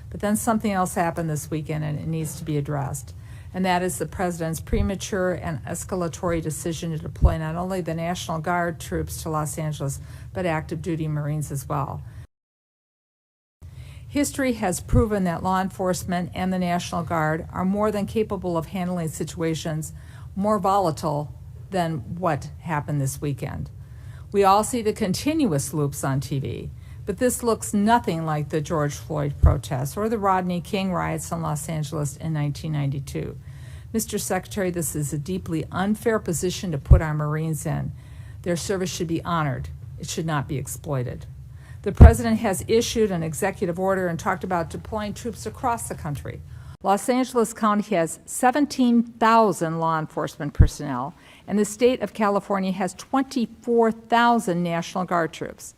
But then something else happened this weekend, and it needs to be addressed. And that is the president's premature and escalatory decision to deploy not only the National Guard troops to Los Angeles, but active duty Marines as well. History has proven that law enforcement and the National Guard are more than capable of handling situations more volatile than what happened this weekend. We all see the continuous loops on TV, but this looks nothing like the George Floyd protests or the Rodney King riots in Los Angeles in 1992. Mr. Secretary, this is a deeply unfair position to put our Marines in. Their service should be honored. It should not be exploited. The President has issued an executive order and talked about deploying troops across the country. Los Angeles County has 17,000 law enforcement personnel, and the state of California has 24,000 National Guard troops.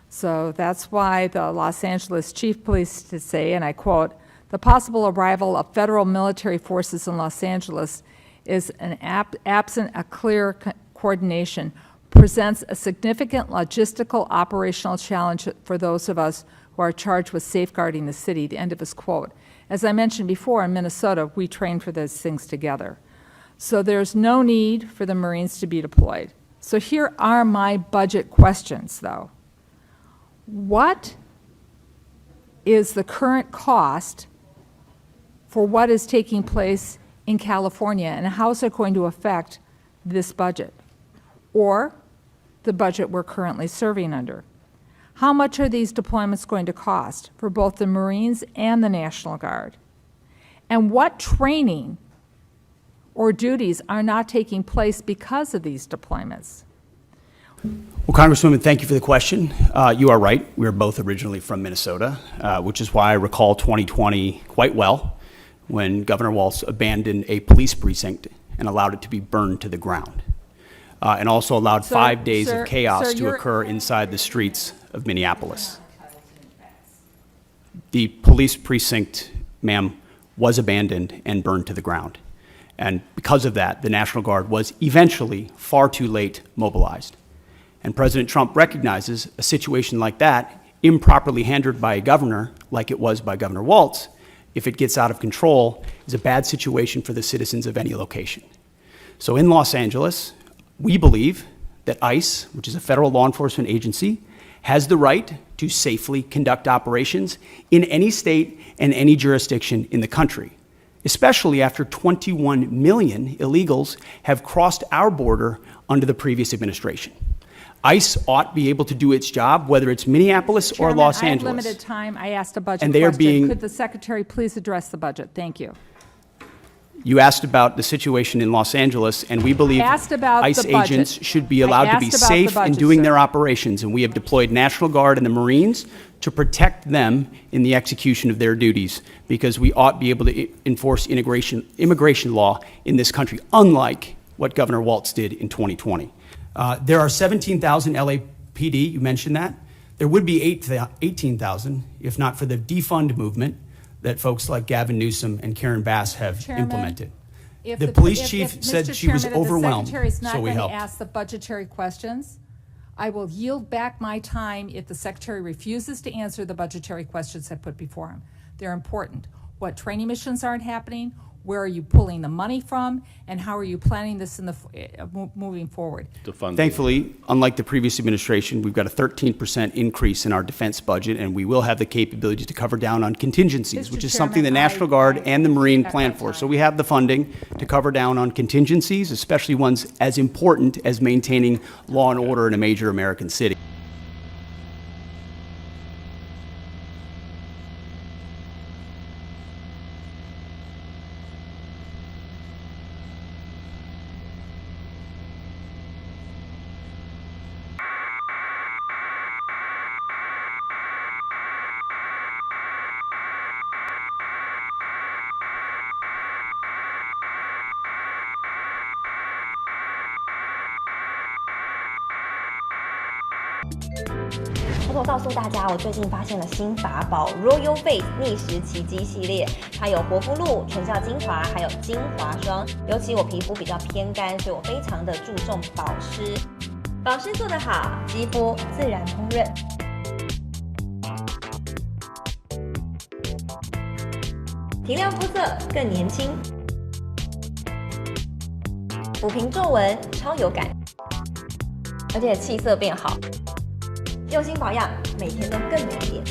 So that's why the Los Angeles Chief Police to say, and I quote, "The possible arrival of federal military forces in Los Angeles is absent a clear coordination, presents a significant logistical operational challenge for those of us who are charged with safeguarding the city," the end of his quote. As I mentioned before, in Minnesota, we train for those things together. So there's no need for the Marines to be deployed. So here are my budget questions, though. What is the current cost for what is taking place in California, and how is it going to affect this budget or the budget we're currently serving under? How much are these deployments going to cost for both the Marines and the National Guard? And what training or duties are not taking place because of these deployments? Well, Congresswoman, thank you for the question. You are right. We are both originally from Minnesota, which is why I recall 2020 quite well, when Governor Walz abandoned a police precinct and allowed it to be burned to the ground, and also allowed 5 days of chaos to occur inside the streets of Minneapolis. The police precinct, ma'am, was abandoned and burned to the ground. And because of that, the National Guard was eventually far too late mobilized. And President Trump recognizes a situation like that, improperly handled by a governor, like it was by Governor Walz, if it gets out of control, is a bad situation for the citizens of any location. So in Los Angeles, we believe that ICE, which is a federal law enforcement agency, has the right to safely conduct operations in any state and any jurisdiction in the country, especially after 21 million illegals have crossed our border under the previous administration. ICE ought to be able to do its job, whether it's Minneapolis or Los Angeles. I have limited time. I asked a budget and they question. Could the Secretary please address the budget? Thank you. You asked about the situation in Los Angeles, and we believe ICE agents should be allowed to be safe in doing their operations, and we have deployed National Guard and the Marines to protect them in the execution of their duties, because we ought to be able to enforce immigration law in this country, unlike what Governor Walz did in 2020. There are 17,000 LAPD, you mentioned that. There would be 18,000 if not for the defund movement that folks like Gavin Newsom and Karen Bass have implemented. The police chief said she was overwhelmed, so we helped. If the Secretary is not going to ask the budgetary questions, I will yield back my time if the Secretary refuses to answer the budgetary questions I put before him. They're important. What training missions aren't happening? Where are you pulling the money from? And how are you planning this in the moving forward? Thankfully, unlike the previous administration, we've got a 13% increase in our defense budget, and we will have the capability to cover down on contingencies, which is something the National Guard and the Marine plan for. So we have the funding to cover down on contingencies, especially ones as important as maintaining law and order in a major American city.偷偷告诉大家，我最近发现了新法宝 Royal Face 逆时奇迹系列，它有活肤露、全效精华，还有精华霜。尤其我皮肤比较偏干，所以我非常的注重保湿。保湿做得好，肌肤自然丰润。提亮肤色更年轻，抚平皱纹超有感，而且气色变好，用心保养，每天都更美丽。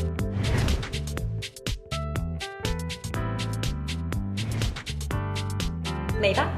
美吧。